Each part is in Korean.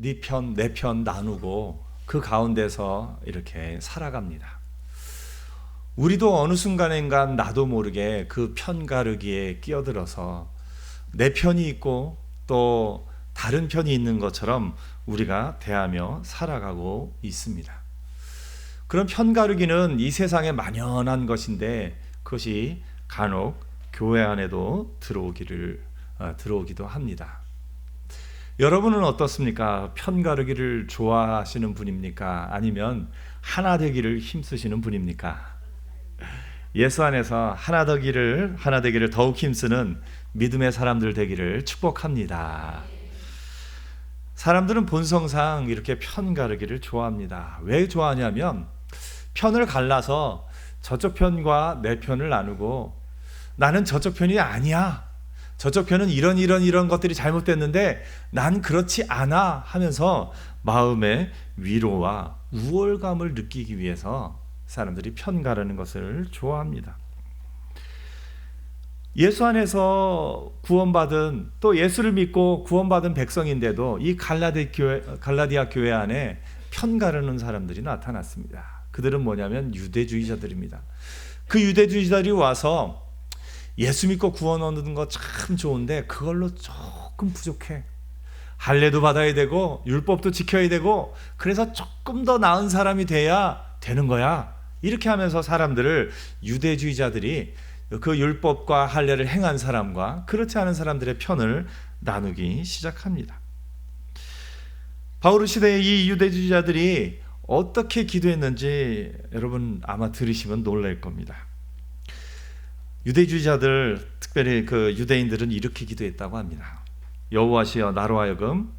네 편, 내 편 나누고 그 가운데서 이렇게 살아갑니다. 우리도 어느 순간인가 나도 모르게 그 편가르기에 끼어들어서 내 편이 있고 또 다른 편이 있는 것처럼 우리가 대하며 살아가고 있습니다. 그런 편가르기는 이 세상에 만연한 것인데 그것이 간혹 교회 안에도 들어오기도 합니다. 여러분은 어떻습니까? 편가르기를 좋아하시는 분입니까? 아니면 하나 되기를 힘쓰시는 분입니까? 예수 안에서 하나 되기를 더욱 힘쓰는 믿음의 사람들 되기를 축복합니다. 사람들은 본성상 이렇게 편가르기를 좋아합니다. 왜 좋아하냐면 편을 갈라서 저쪽 편과 내 편을 나누고 나는 저쪽 편이 아니야. 저쪽 편은 이런 것들이 잘못됐는데 난 그렇지 않아 하면서 마음의 위로와 우월감을 느끼기 위해서 사람들이 편가르는 것을 좋아합니다. 예수 안에서 구원받은 또 예수를 믿고 구원받은 백성인데도 이 갈라디아 교회 안에 편가르는 사람들이 나타났습니다. 그들은 뭐냐면 유대주의자들입니다. 그 유대주의자들이 와서 예수 믿고 구원 얻는 거 참 좋은데 그걸로 조금 부족해. 할례도 받아야 되고 율법도 지켜야 되고 그래서 조금 더 나은 사람이 돼야 되는 거야. 이렇게 하면서 사람들을 유대주의자들이 그 율법과 할례를 행한 사람과 그렇지 않은 사람들의 편을 나누기 시작합니다. 바울 시대의 이 유대주의자들이 어떻게 기도했는지 여러분 아마 들으시면 놀랄 겁니다. 유대주의자들, 특별히 그 유대인들은 이렇게 기도했다고 합니다. 여호와시여 나로 하여금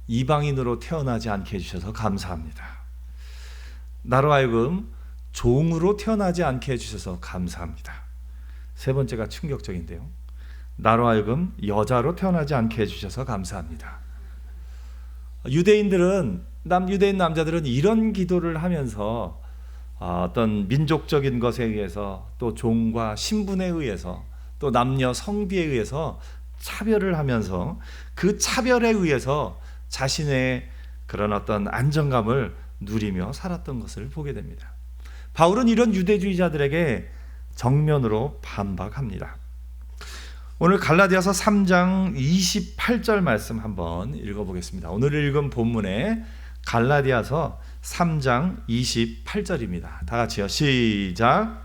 이방인으로 태어나지 않게 해주셔서 감사합니다. 나로 하여금 종으로 태어나지 않게 해주셔서 감사합니다. 세 번째가 충격적인데요. 나로 하여금 여자로 태어나지 않게 해주셔서 감사합니다. 유대인 남자들은 이런 기도를 하면서 어떤 민족적인 것에 의해서 또 종과 신분에 의해서 또 남녀 성비에 의해서 차별을 하면서 그 차별에 의해서 자신의 그런 어떤 안정감을 누리며 살았던 것을 보게 됩니다. 바울은 이런 유대주의자들에게 정면으로 반박합니다. 오늘 갈라디아서 3장 28절 말씀 한번 읽어보겠습니다. 오늘 읽은 본문에 갈라디아서 3장 28절입니다. 다 같이요. 시작.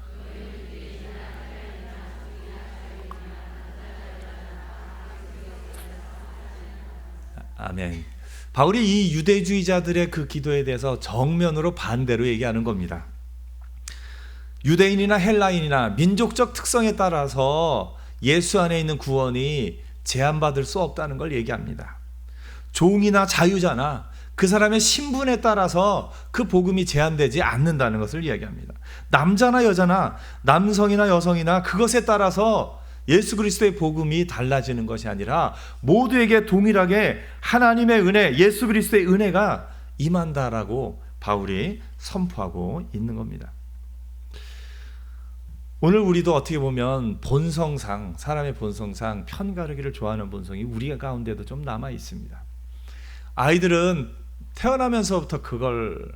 아멘. 바울이 이 유대주의자들의 그 기도에 대해서 정면으로 반대로 얘기하는 겁니다. 유대인이나 헬라인이나 민족적 특성에 따라서 예수 안에 있는 구원이 제한받을 수 없다는 걸 얘기합니다. 종이나 자유자나 그 사람의 신분에 따라서 그 복음이 제한되지 않는다는 것을 이야기합니다. 남자나 여자나 남성이나 여성이나 그것에 따라서 예수 그리스도의 복음이 달라지는 것이 아니라 모두에게 동일하게 하나님의 은혜, 예수 그리스도의 은혜가 임한다라고 바울이 선포하고 있는 겁니다. 오늘 우리도 어떻게 보면 본성상, 사람의 본성상 편가르기를 좋아하는 본성이 우리 가운데도 좀 남아 있습니다. 아이들은 태어나면서부터 그걸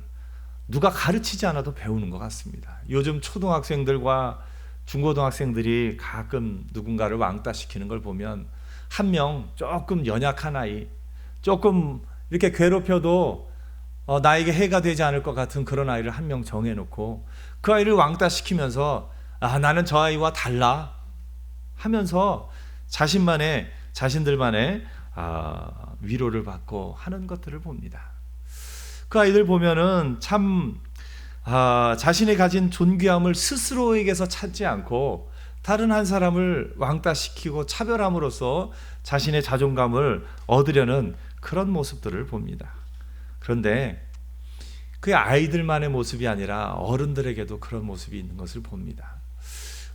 누가 가르치지 않아도 배우는 것 같습니다. 요즘 초등학생들과 중고등학생들이 가끔 누군가를 왕따시키는 걸 보면 한 명 조금 연약한 아이, 조금 이렇게 괴롭혀도 나에게 해가 되지 않을 것 같은 그런 아이를 한 명 정해놓고 그 아이를 왕따시키면서 나는 저 아이와 달라 하면서 자신들만의 위로를 받고 하는 것들을 봅니다. 그 아이들 보면은 참 자신이 가진 존귀함을 스스로에게서 찾지 않고 다른 한 사람을 왕따시키고 차별함으로써 자신의 자존감을 얻으려는 그런 모습들을 봅니다. 그런데 그 아이들만의 모습이 아니라 어른들에게도 그런 모습이 있는 것을 봅니다.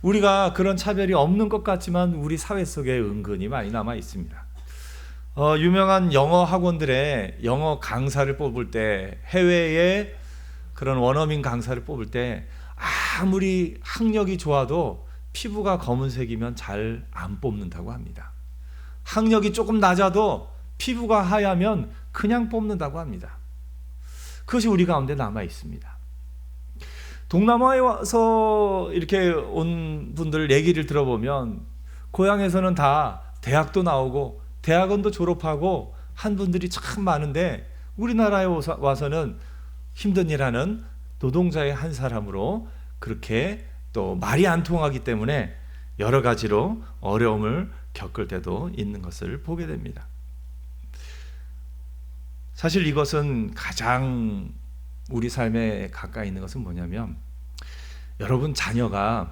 우리가 그런 차별이 없는 것 같지만 우리 사회 속에 은근히 많이 남아 있습니다. 유명한 영어 학원들의 영어 강사를 뽑을 때, 해외에 그런 원어민 강사를 뽑을 때 아무리 학력이 좋아도 피부가 검은색이면 잘 안 뽑는다고 합니다. 학력이 조금 낮아도 피부가 하얗면 그냥 뽑는다고 합니다. 그것이 우리 가운데 남아 있습니다. 동남아에 와서 이렇게 온 분들 얘기를 들어보면 고향에서는 다 대학도 나오고 대학원도 졸업하고 한 분들이 참 많은데 우리나라에 와서는 힘든 일하는 노동자의 한 사람으로 그렇게 또 말이 안 통하기 때문에 여러 가지로 어려움을 겪을 때도 있는 것을 보게 됩니다. 사실 이것은 가장 우리 삶에 가까이 있는 것은 뭐냐면 여러분 자녀가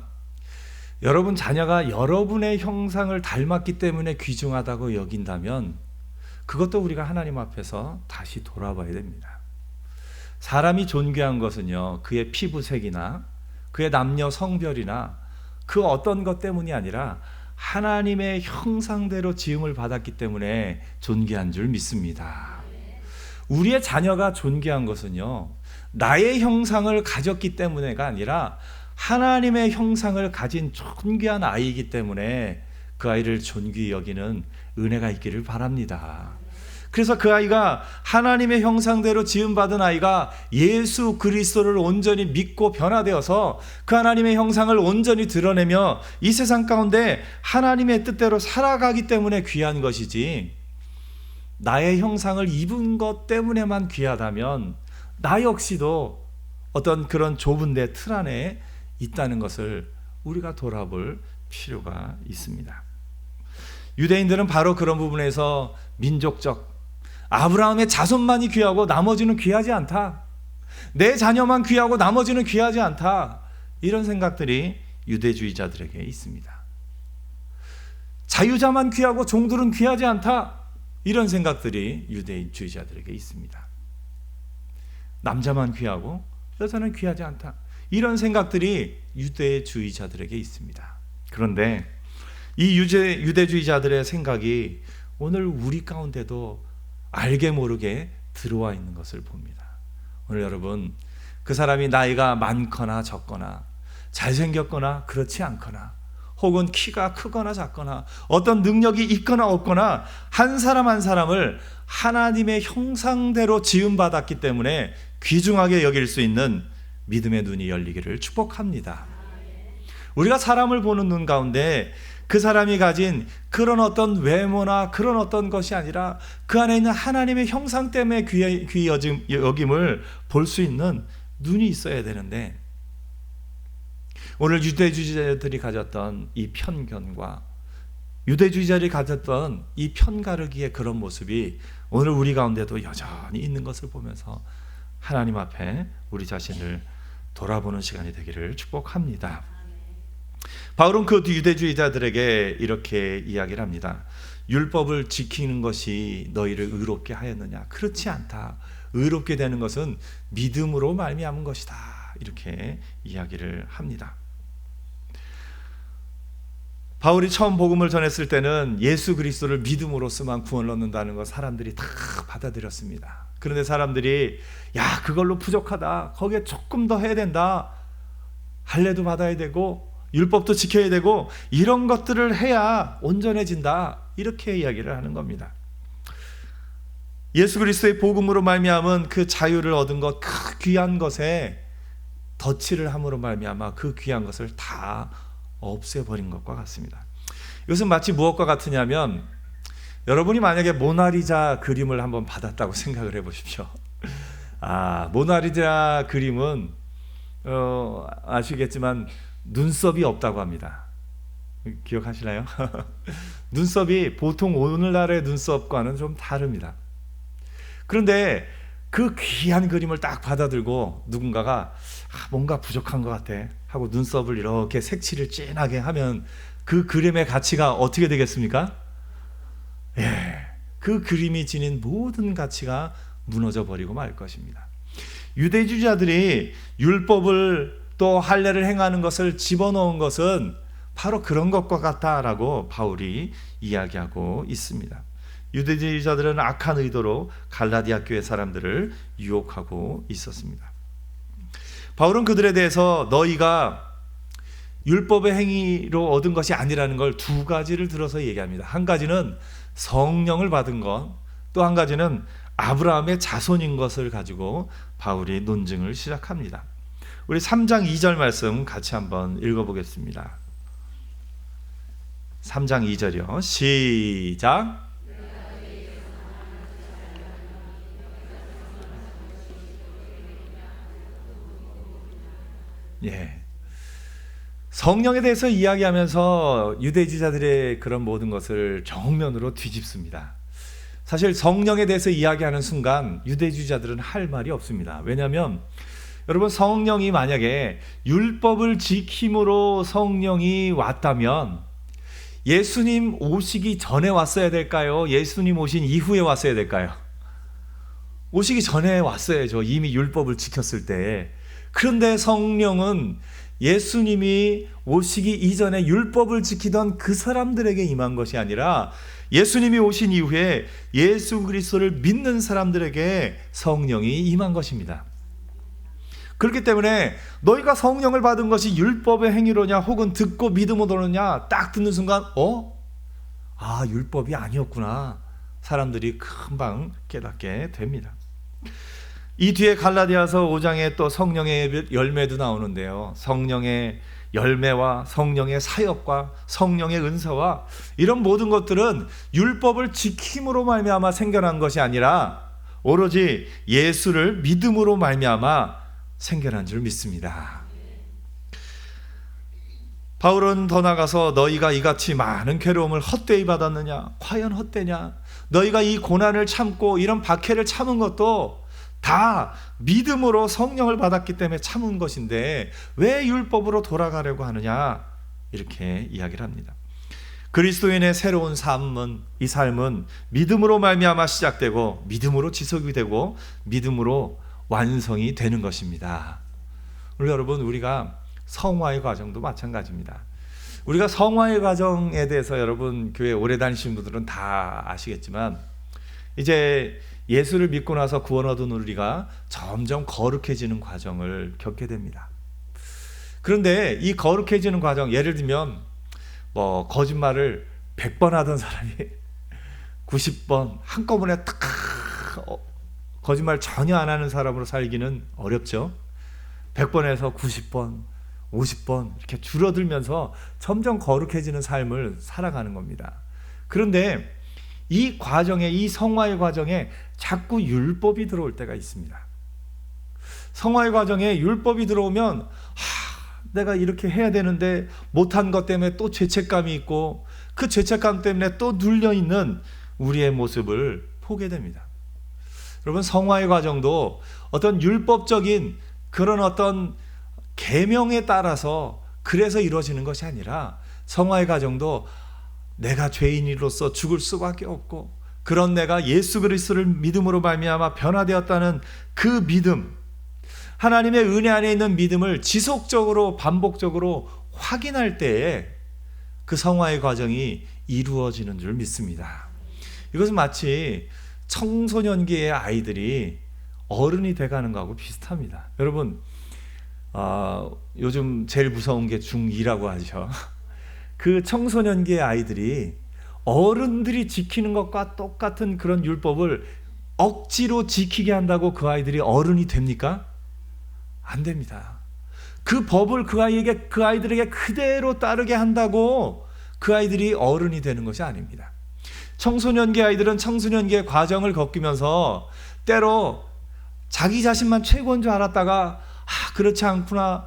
여러분의 형상을 닮았기 때문에 귀중하다고 여긴다면 그것도 우리가 하나님 앞에서 다시 돌아봐야 됩니다. 사람이 존귀한 것은요, 그의 피부색이나 그의 남녀 성별이나 그 어떤 것 때문이 아니라 하나님의 형상대로 지음을 받았기 때문에 존귀한 줄 믿습니다. 우리의 자녀가 존귀한 것은요, 나의 형상을 가졌기 때문에가 아니라 하나님의 형상을 가진 존귀한 아이이기 때문에 그 아이를 존귀히 여기는 은혜가 있기를 바랍니다. 그래서 그 아이가 하나님의 형상대로 지음받은 아이가 예수 그리스도를 온전히 믿고 변화되어서 그 하나님의 형상을 온전히 드러내며 이 세상 가운데 하나님의 뜻대로 살아가기 때문에 귀한 것이지, 나의 형상을 입은 것 때문에만 귀하다면 나 역시도 어떤 그런 좁은 데 틀 안에 있다는 것을 우리가 돌아볼 필요가 있습니다. 유대인들은 바로 그런 부분에서 민족적, 아브라함의 자손만이 귀하고 나머지는 귀하지 않다, 내 자녀만 귀하고 나머지는 귀하지 않다, 이런 생각들이 유대주의자들에게 있습니다. 자유자만 귀하고 종들은 귀하지 않다, 이런 생각들이 유대주의자들에게 있습니다. 남자만 귀하고 여자는 귀하지 않다, 이런 생각들이 유대주의자들에게 있습니다. 그런데 이 유대주의자들의 생각이 오늘 우리 가운데도 알게 모르게 들어와 있는 것을 봅니다. 오늘 여러분, 그 사람이 나이가 많거나 적거나 잘생겼거나 그렇지 않거나 혹은 키가 크거나 작거나 어떤 능력이 있거나 없거나 한 사람 한 사람을 하나님의 형상대로 지음받았기 때문에 귀중하게 여길 수 있는 믿음의 눈이 열리기를 축복합니다. 우리가 사람을 보는 눈 가운데 그 사람이 가진 그런 어떤 외모나 그런 어떤 것이 아니라 그 안에 있는 하나님의 형상 때문에 귀히 여김을 볼 수 있는 눈이 있어야 되는데, 오늘 유대주의자들이 가졌던 이 편견과 유대주의자들이 가졌던 이 편가르기의 그런 모습이 오늘 우리 가운데도 여전히 있는 것을 보면서 하나님 앞에 우리 자신을 돌아보는 시간이 되기를 축복합니다. 바울은 그 유대주의자들에게 이렇게 이야기를 합니다. 율법을 지키는 것이 너희를 의롭게 하였느냐? 그렇지 않다. 의롭게 되는 것은 믿음으로 말미암은 것이다. 이렇게 이야기를 합니다. 바울이 처음 복음을 전했을 때는 예수 그리스도를 믿음으로서만 구원을 얻는다는 것 사람들이 다 받아들였습니다. 그런데 사람들이 야, 그걸로 부족하다, 거기에 조금 더 해야 된다, 할례도 받아야 되고 율법도 지켜야 되고 이런 것들을 해야 온전해진다, 이렇게 이야기를 하는 겁니다. 예수 그리스도의 복음으로 말미암은 그 자유를 얻은 것, 그 귀한 것에 덧칠을 함으로 말미암아 그 귀한 것을 다 없애버린 것과 같습니다. 이것은 마치 무엇과 같으냐면, 여러분이 만약에 모나리자 그림을 한번 받았다고 생각을 해보십시오. 모나리자 그림은 아시겠지만 눈썹이 없다고 합니다. 기억하시나요? 눈썹이 보통 오늘날의 눈썹과는 좀 다릅니다. 그런데 그 귀한 그림을 딱 받아들고 누군가가 뭔가 부족한 것 같아 하고 눈썹을 이렇게 색칠을 진하게 하면 그 그림의 가치가 어떻게 되겠습니까? 그 그림이 지닌 모든 가치가 무너져 버리고 말 것입니다. 유대주의자들이 율법을 또 할례를 행하는 것을 집어넣은 것은 바로 그런 것과 같다라고 바울이 이야기하고 있습니다. 유대주의자들은 악한 의도로 갈라디아 교회 사람들을 유혹하고 있었습니다. 바울은 그들에 대해서 너희가 율법의 행위로 얻은 것이 아니라는 걸 두 가지를 들어서 얘기합니다. 한 가지는 성령을 받은 것, 또 한 가지는 아브라함의 자손인 것을 가지고 바울이 논증을 시작합니다. 우리 3장 2절 말씀 같이 한번 읽어보겠습니다. 3장 2절이요. 시작. 예. 성령에 대해서 이야기하면서 유대주의자들의 그런 모든 것을 정면으로 뒤집습니다. 사실 성령에 대해서 이야기하는 순간 유대주의자들은 할 말이 없습니다. 왜냐하면 여러분, 성령이 만약에 율법을 지킴으로 성령이 왔다면 예수님 오시기 전에 왔어야 될까요? 예수님 오신 이후에 왔어야 될까요? 오시기 전에 왔어야죠. 이미 율법을 지켰을 때. 그런데 성령은 예수님이 오시기 이전에 율법을 지키던 그 사람들에게 임한 것이 아니라 예수님이 오신 이후에 예수 그리스도를 믿는 사람들에게 성령이 임한 것입니다. 그렇기 때문에 너희가 성령을 받은 것이 율법의 행위로냐 혹은 듣고 믿음으로냐 딱 듣는 순간 율법이 아니었구나, 사람들이 금방 깨닫게 됩니다. 이 뒤에 갈라디아서 5장에 또 성령의 열매도 나오는데요. 성령의 열매와 성령의 사역과 성령의 은사와 이런 모든 것들은 율법을 지킴으로 말미암아 생겨난 것이 아니라 오로지 예수를 믿음으로 말미암아 생겨난 줄 믿습니다. 바울은 더 나가서 너희가 이같이 많은 괴로움을 헛되이 받았느냐? 과연 헛되냐? 너희가 이 고난을 참고 이런 박해를 참은 것도 다 믿음으로 성령을 받았기 때문에 참은 것인데 왜 율법으로 돌아가려고 하느냐? 이렇게 이야기를 합니다. 그리스도인의 새로운 삶은, 이 삶은 믿음으로 말미암아 시작되고 믿음으로 지속이 되고 믿음으로 완성이 되는 것입니다. 우리 여러분, 우리가 성화의 과정도 마찬가지입니다. 우리가 성화의 과정에 대해서 여러분 교회 오래 다니신 분들은 다 아시겠지만 이제 예수를 믿고 나서 구원 얻은 우리가 점점 거룩해지는 과정을 겪게 됩니다. 그런데 이 거룩해지는 과정, 예를 들면 거짓말을 100번 하던 사람이 90번 한꺼번에 탁 거짓말 전혀 안 하는 사람으로 살기는 어렵죠. 100번에서 90번, 50번 이렇게 줄어들면서 점점 거룩해지는 삶을 살아가는 겁니다. 그런데 이 과정에, 이 성화의 과정에 자꾸 율법이 들어올 때가 있습니다. 성화의 과정에 율법이 들어오면 내가 이렇게 해야 되는데 못한 것 때문에 또 죄책감이 있고 그 죄책감 때문에 또 눌려있는 우리의 모습을 보게 됩니다. 여러분, 성화의 과정도 어떤 율법적인 그런 어떤 계명에 따라서 그래서 이루어지는 것이 아니라 성화의 과정도 내가 죄인으로서 죽을 수밖에 없고 그런 내가 예수 그리스도를 믿음으로 말미암아 변화되었다는 그 믿음, 하나님의 은혜 안에 있는 믿음을 지속적으로 반복적으로 확인할 때에 그 성화의 과정이 이루어지는 줄 믿습니다. 이것은 마치 청소년기의 아이들이 어른이 돼가는 거하고 비슷합니다. 여러분, 요즘 제일 무서운 게 중2라고 하죠. 그 청소년기의 아이들이 어른들이 지키는 것과 똑같은 그런 율법을 억지로 지키게 한다고 그 아이들이 어른이 됩니까? 안 됩니다. 그 법을 그 아이들에게 그대로 따르게 한다고 그 아이들이 어른이 되는 것이 아닙니다. 청소년기 아이들은 청소년기의 과정을 겪으면서 때로 자기 자신만 최고인 줄 알았다가 그렇지 않구나,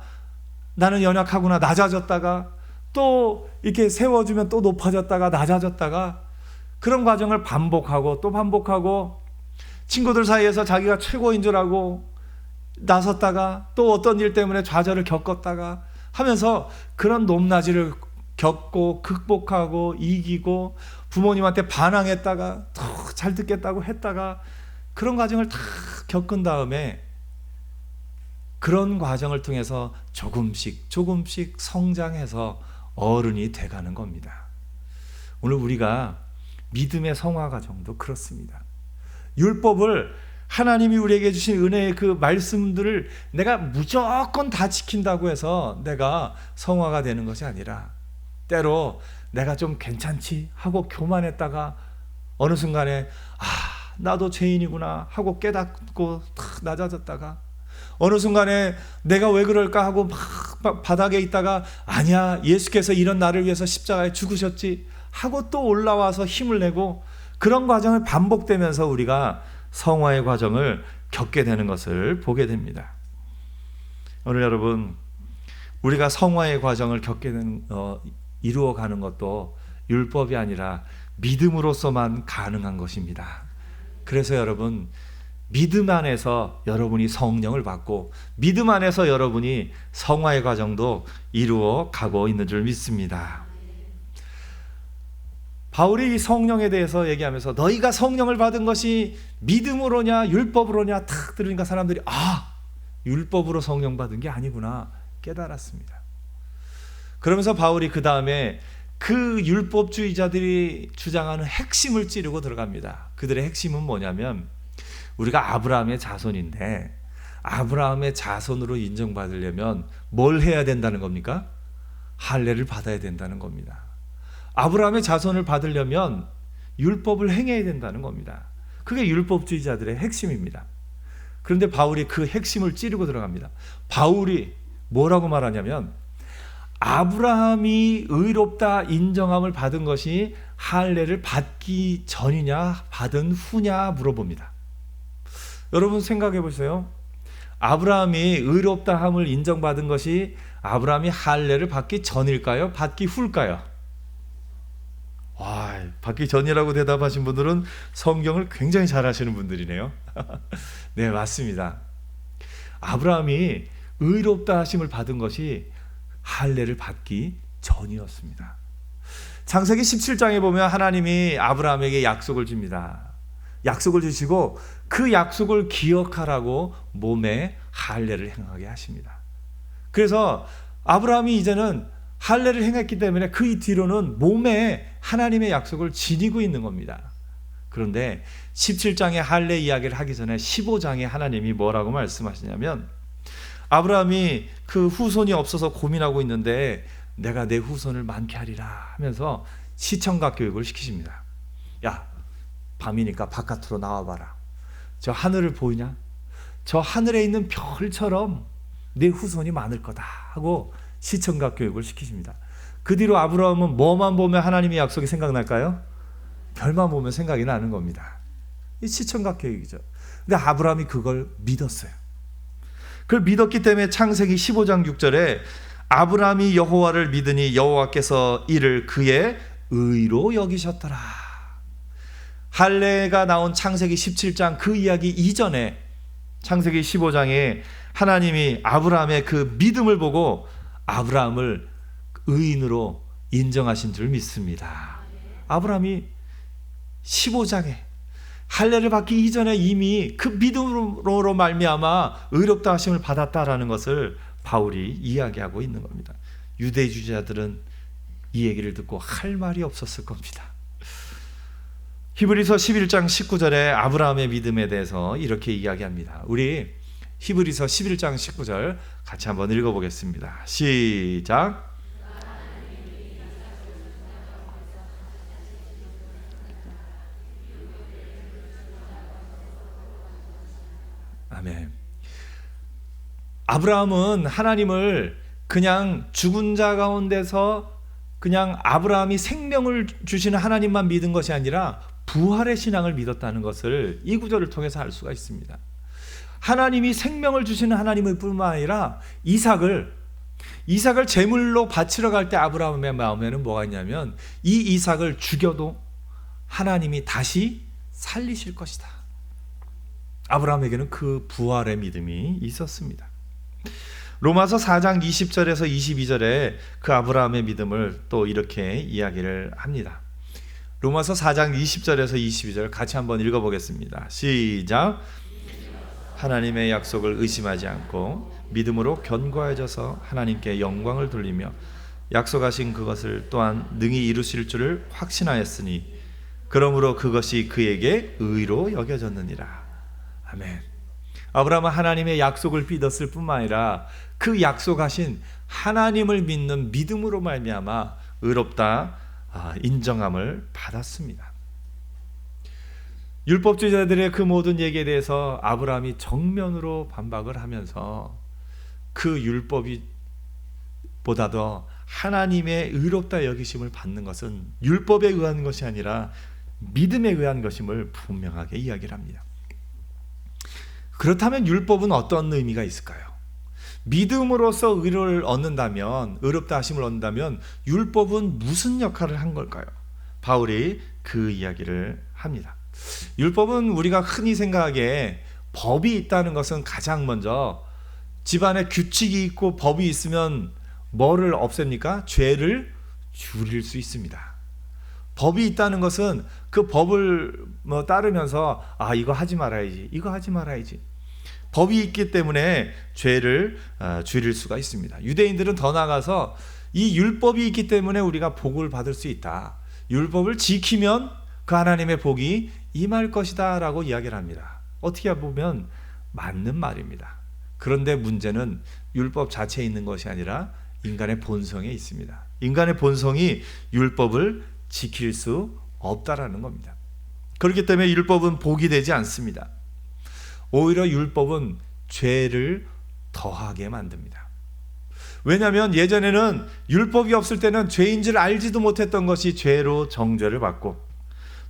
나는 연약하구나, 낮아졌다가 또 이렇게 세워주면 또 높아졌다가 낮아졌다가 그런 과정을 반복하고 또 반복하고 친구들 사이에서 자기가 최고인 줄 알고 나섰다가 또 어떤 일 때문에 좌절을 겪었다가 하면서 그런 높낮이를 겪고 극복하고 이기고 부모님한테 반항했다가 더 잘 듣겠다고 했다가 그런 과정을 다 겪은 다음에 그런 과정을 통해서 조금씩 성장해서 어른이 돼가는 겁니다. 오늘 우리가 믿음의 성화 과정도 그렇습니다. 율법을 하나님이 우리에게 주신 은혜의 그 말씀들을 내가 무조건 다 지킨다고 해서 내가 성화가 되는 것이 아니라 때로 내가 좀 괜찮지 하고 교만했다가 어느 순간에 나도 죄인이구나 하고 깨닫고 탁 낮아졌다가 어느 순간에 내가 왜 그럴까 하고 막 바닥에 있다가 아니야, 예수께서 이런 나를 위해서 십자가에 죽으셨지 하고 또 올라와서 힘을 내고, 그런 과정을 반복되면서 우리가 성화의 과정을 겪게 되는 것을 보게 됩니다. 오늘 여러분, 우리가 성화의 과정을 겪게 되는 이루어가는 것도 율법이 아니라 믿음으로서만 가능한 것입니다. 그래서 여러분, 믿음 안에서 여러분이 성령을 받고 믿음 안에서 여러분이 성화의 과정도 이루어 가고 있는 줄 믿습니다. 바울이 성령에 대해서 얘기하면서 너희가 성령을 받은 것이 믿음으로냐 율법으로냐 탁 들으니까 사람들이 율법으로 성령 받은 게 아니구나 깨달았습니다. 그러면서 바울이 그 다음에 그 율법주의자들이 주장하는 핵심을 찌르고 들어갑니다. 그들의 핵심은 뭐냐면, 우리가 아브라함의 자손인데 아브라함의 자손으로 인정받으려면 뭘 해야 된다는 겁니까? 할례를 받아야 된다는 겁니다. 아브라함의 자손을 받으려면 율법을 행해야 된다는 겁니다. 그게 율법주의자들의 핵심입니다. 그런데 바울이 그 핵심을 찌르고 들어갑니다. 바울이 뭐라고 말하냐면, 아브라함이 의롭다 인정함을 받은 것이 할례를 받기 전이냐 받은 후냐 물어봅니다. 여러분 생각해 보세요. 아브라함이 의롭다함을 인정받은 것이 아브라함이 할례를 받기 전일까요? 받기 후일까요? 받기 전이라고 대답하신 분들은 성경을 굉장히 잘 아시는 분들이네요. 네, 맞습니다. 아브라함이 의롭다 하심을 받은 것이 할례를 받기 전이었습니다. 창세기 17장에 보면 하나님이 아브라함에게 약속을 줍니다. 약속을 주시고 그 약속을 기억하라고 몸에 할례를 행하게 하십니다. 그래서 아브라함이 이제는 할례를 행했기 때문에 그 뒤로는 몸에 하나님의 약속을 지니고 있는 겁니다. 그런데 17장의 할례 이야기를 하기 전에 15장에 하나님이 뭐라고 말씀하시냐면, 아브라함이 그 후손이 없어서 고민하고 있는데 내가 내 후손을 많게 하리라 하면서 시청각 교육을 시키십니다. 야, 밤이니까 바깥으로 나와봐라. 저 하늘을 보이냐? 저 하늘에 있는 별처럼 내 후손이 많을 거다 하고 시청각 교육을 시키십니다. 그 뒤로 아브라함은 뭐만 보면 하나님의 약속이 생각날까요? 별만 보면 생각이 나는 겁니다. 이 시청각 교육이죠. 근데 아브라함이 그걸 믿었어요. 그걸 믿었기 때문에 창세기 15장 6절에 아브라함이 여호와를 믿으니 여호와께서 이를 그의 의로 여기셨더라. 할례가 나온 창세기 17장 그 이야기 이전에 창세기 15장에 하나님이 아브라함의 그 믿음을 보고 아브라함을 의인으로 인정하신 줄 믿습니다. 아브라함이 15장에 할례를 받기 이전에 이미 그 믿음으로 말미암아 의롭다 하심을 받았다라는 것을 바울이 이야기하고 있는 겁니다. 유대주의자들은 이 얘기를 듣고 할 말이 없었을 겁니다. 히브리서 11장 19절에 아브라함의 믿음에 대해서 이렇게 이야기합니다. 우리 히브리서 11장 19절 같이 한번 읽어보겠습니다. 시작. 아멘. 아브라함은 하나님을 그냥 죽은 자 가운데서 그냥 아브라함이 생명을 주시는 하나님만 믿은 것이 아니라 부활의 신앙을 믿었다는 것을 이 구절을 통해서 알 수가 있습니다. 하나님이 생명을 주시는 하나님일 뿐만 아니라 이삭을 제물로 바치러 갈 때 아브라함의 마음에는 뭐가 있냐면 이 이삭을 죽여도 하나님이 다시 살리실 것이다. 아브라함에게는 그 부활의 믿음이 있었습니다. 로마서 4장 20절에서 22절에 그 아브라함의 믿음을 또 이렇게 이야기를 합니다. 로마서 4장 20절에서 22절 같이 한번 읽어보겠습니다. 시작. 하나님의 약속을 의심하지 않고 믿음으로 견고해져서 하나님께 영광을 돌리며 약속하신 그것을 또한 능히 이루실 줄을 확신하였으니 그러므로 그것이 그에게 의로 여겨졌느니라. 아멘. 아브라함은 하나님의 약속을 믿었을 뿐만 아니라 그 약속하신 하나님을 믿는 믿음으로 말미암아 의롭다 인정함을 받았습니다. 율법주의자들의 그 모든 얘기에 대해서 아브라함이 정면으로 반박을 하면서 그 율법이 보다도 하나님의 의롭다 여기심을 받는 것은 율법에 의한 것이 아니라 믿음에 의한 것임을 분명하게 이야기를 합니다. 그렇다면 율법은 어떤 의미가 있을까요? 믿음으로써 의를 얻는다면, 의롭다 하심을 얻는다면 율법은 무슨 역할을 한 걸까요? 바울이 그 이야기를 합니다. 율법은 우리가 흔히 생각하기에 법이 있다는 것은 가장 먼저 집안에 규칙이 있고 법이 있으면 뭐를 없앱니까? 죄를 줄일 수 있습니다. 법이 있다는 것은 그 법을 따르면서 이거 하지 말아야지, 이거 하지 말아야지. 법이 있기 때문에 죄를 줄일 수가 있습니다. 유대인들은 더 나아가서 이 율법이 있기 때문에 우리가 복을 받을 수 있다. 율법을 지키면 그 하나님의 복이 임할 것이다 라고 이야기를 합니다. 어떻게 보면 맞는 말입니다. 그런데 문제는 율법 자체에 있는 것이 아니라 인간의 본성에 있습니다. 인간의 본성이 율법을 지킬 수 없다라는 겁니다. 그렇기 때문에 율법은 복이 되지 않습니다. 오히려 율법은 죄를 더하게 만듭니다. 왜냐하면 예전에는 율법이 없을 때는 죄인 줄 알지도 못했던 것이 죄로 정죄를 받고,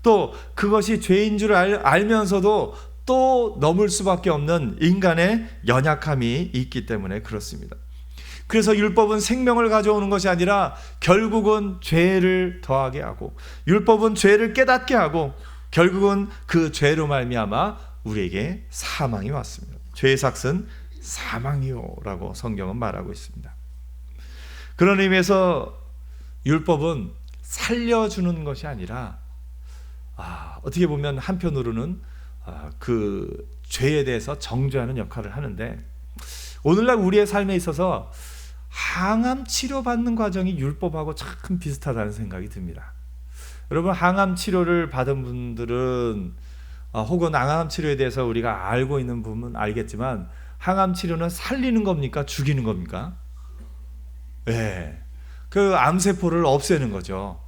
또 그것이 죄인 줄 알면서도 또 넘을 수밖에 없는 인간의 연약함이 있기 때문에 그렇습니다. 그래서 율법은 생명을 가져오는 것이 아니라 결국은 죄를 더하게 하고, 율법은 죄를 깨닫게 하고, 결국은 그 죄로 말미암아 우리에게 사망이 왔습니다. 죄의 삭은 사망이요 라고 성경은 말하고 있습니다. 그런 의미에서 율법은 살려주는 것이 아니라 어떻게 보면 한편으로는 그 죄에 대해서 정죄하는 역할을 하는데, 오늘날 우리의 삶에 있어서 항암 치료받는 과정이 율법하고 참 비슷하다는 생각이 듭니다. 여러분, 항암 치료를 받은 분들은 혹은 항암 치료에 대해서 우리가 알고 있는 부분은 알겠지만, 항암 치료는 살리는 겁니까? 죽이는 겁니까? 네. 그 암세포를 없애는 거죠.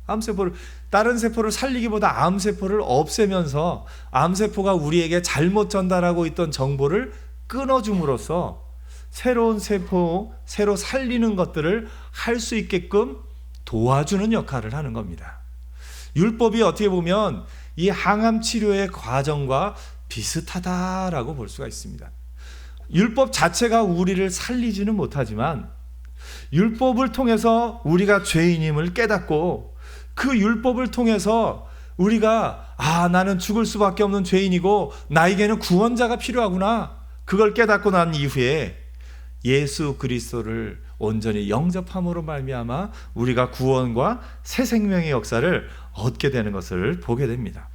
암세포를, 다른 세포를 살리기보다 암세포를 없애면서 암세포가 우리에게 잘못 전달하고 있던 정보를 끊어줌으로써 새로운 세포, 새로 살리는 것들을 할 수 있게끔 도와주는 역할을 하는 겁니다. 율법이 어떻게 보면 이 항암 치료의 과정과 비슷하다라고 볼 수가 있습니다. 율법 자체가 우리를 살리지는 못하지만 율법을 통해서 우리가 죄인임을 깨닫고, 그 율법을 통해서 우리가 나는 죽을 수밖에 없는 죄인이고 나에게는 구원자가 필요하구나, 그걸 깨닫고 난 이후에 예수 그리스도를 온전히 영접함으로 말미암아 우리가 구원과 새 생명의 역사를 얻게 되는 것을 보게 됩니다.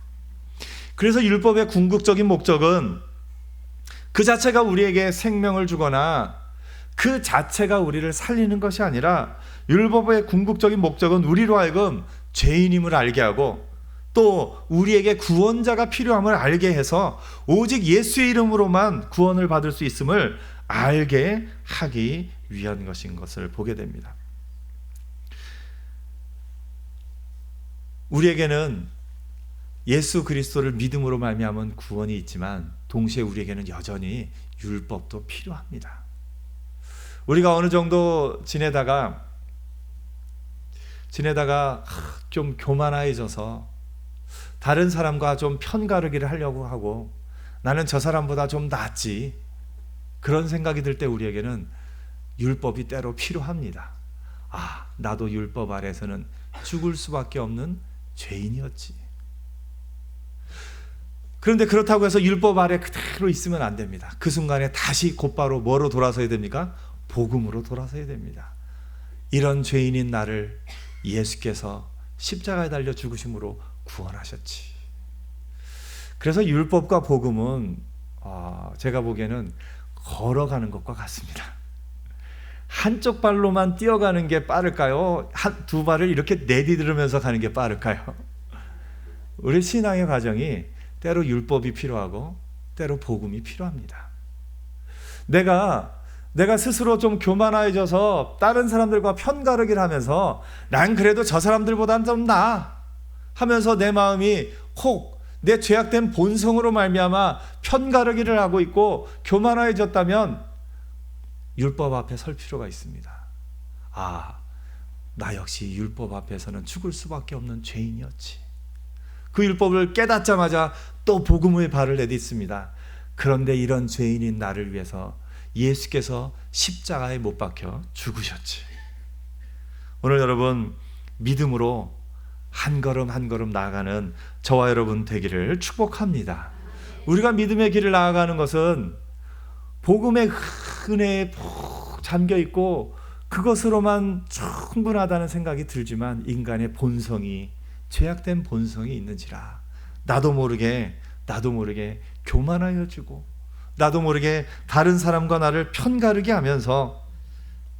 그래서 율법의 궁극적인 목적은 그 자체가 우리에게 생명을 주거나 그 자체가 우리를 살리는 것이 아니라, 율법의 궁극적인 목적은 우리로 하여금 죄인임을 알게 하고, 또 우리에게 구원자가 필요함을 알게 해서 오직 예수의 이름으로만 구원을 받을 수 있음을 알게 하기 위한 것인 것을 보게 됩니다. 우리에게는 예수 그리스도를 믿음으로 말미암은 구원이 있지만 동시에 우리에게는 여전히 율법도 필요합니다. 우리가 어느 정도 지내다가 좀 교만해져서 다른 사람과 좀 편가르기를 하려고 하고, 나는 저 사람보다 좀 낫지, 그런 생각이 들 때 우리에게는 율법이 때로 필요합니다. 나도 율법 아래서는 죽을 수밖에 없는 죄인이었지. 그런데 그렇다고 해서 율법 아래 그대로 있으면 안 됩니다. 그 순간에 다시 곧바로 뭐로 돌아서야 됩니까? 복음으로 돌아서야 됩니다. 이런 죄인인 나를 예수께서 십자가에 달려 죽으심으로 구원하셨지. 그래서 율법과 복음은 제가 보기에는 걸어가는 것과 같습니다. 한쪽 발로만 뛰어가는 게 빠를까요? 두 발을 이렇게 내디디면서 가는 게 빠를까요? 우리 신앙의 과정이 때로 율법이 필요하고 때로 복음이 필요합니다. 내가 스스로 좀 교만해져서 다른 사람들과 편가르기를 하면서 난 그래도 저 사람들보다는 좀 나아 하면서 내 마음이 혹 내 죄악된 본성으로 말미암아 편가르기를 하고 있고 교만해졌다면 율법 앞에 설 필요가 있습니다. 나 역시 율법 앞에서는 죽을 수밖에 없는 죄인이었지. 그 율법을 깨닫자마자 또 복음의 발을 내딛습니다. 그런데 이런 죄인인 나를 위해서 예수께서 십자가에 못 박혀 죽으셨지. 오늘 여러분 믿음으로 한 걸음 한 걸음 나아가는 저와 여러분 되기를 축복합니다. 우리가 믿음의 길을 나아가는 것은 복음의 은혜에 푹 잠겨 있고 그것으로만 충분하다는 생각이 들지만 인간의 본성이 죄악된 본성이 있는지라 나도 모르게 교만하여지고 나도 모르게 다른 사람과 나를 편가르게 하면서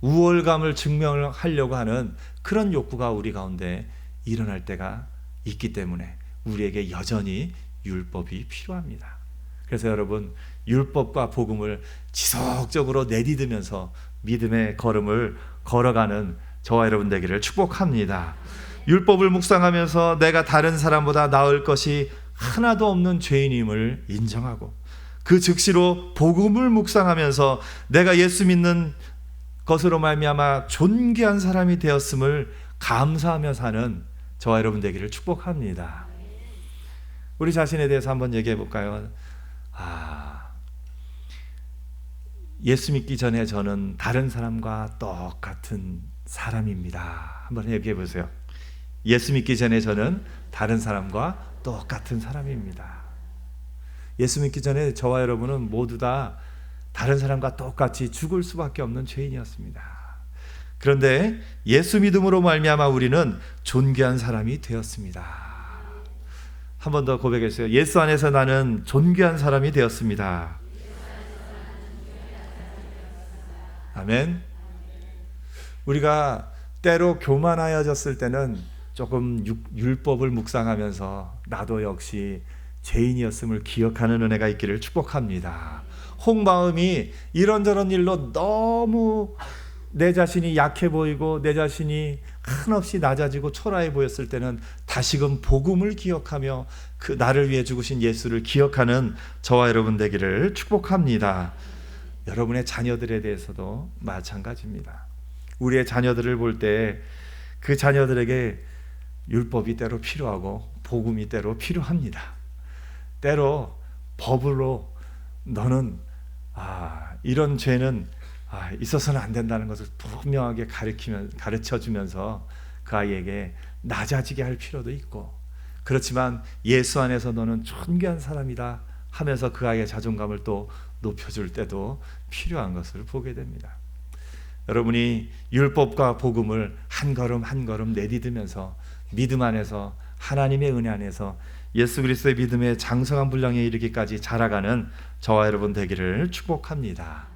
우월감을 증명하려고 하는 그런 욕구가 우리 가운데 일어날 때가 있기 때문에 우리에게 여전히 율법이 필요합니다. 그래서 여러분 율법과 복음을 지속적으로 내딛으면서 믿음의 걸음을 걸어가는 저와 여러분 되기를 축복합니다. 율법을 묵상하면서 내가 다른 사람보다 나을 것이 하나도 없는 죄인임을 인정하고 그 즉시로 복음을 묵상하면서 내가 예수 믿는 것으로 말미암아 존귀한 사람이 되었음을 감사하며 사는 저와 여러분 되기를 축복합니다. 우리 자신에 대해서 한번 얘기해 볼까요? 예수 믿기 전에 저는 다른 사람과 똑같은 사람입니다. 한번 얘기해 보세요. 예수 믿기 전에 저는 다른 사람과 똑같은 사람입니다. 예수 믿기 전에 저와 여러분은 모두 다 다른 사람과 똑같이 죽을 수밖에 없는 죄인이었습니다. 그런데 예수 믿음으로 말미암아 우리는 존귀한 사람이 되었습니다. 한 번 더 고백했어요. 예수 안에서 나는 존귀한 사람이 되었습니다. 아멘. 우리가 때로 교만하여졌을 때는 조금 율법을 묵상하면서 나도 역시 죄인이었음을 기억하는 은혜가 있기를 축복합니다. 홍마음이 이런저런 일로 너무 내 자신이 약해 보이고 내 자신이 한없이 낮아지고 초라해 보였을 때는 다시금 복음을 기억하며 그 나를 위해 죽으신 예수를 기억하는 저와 여러분 되기를 축복합니다. 여러분의 자녀들에 대해서도 마찬가지입니다. 우리의 자녀들을 볼 때 그 자녀들에게 율법이 때로 필요하고 복음이 때로 필요합니다. 때로 법으로 너는 이런 죄는 있어서는 안 된다는 것을 분명하게 가르쳐주면서 그 아이에게 낮아지게 할 필요도 있고, 그렇지만 예수 안에서 너는 존귀한 사람이다 하면서 그 아이의 자존감을 또 높여줄 때도 필요한 것을 보게 됩니다. 여러분이 율법과 복음을 한 걸음 한 걸음 내딛으면서 믿음 안에서 하나님의 은혜 안에서 예수 그리스도의 믿음의 장성한 분량에 이르기까지 자라가는 저와 여러분 되기를 축복합니다.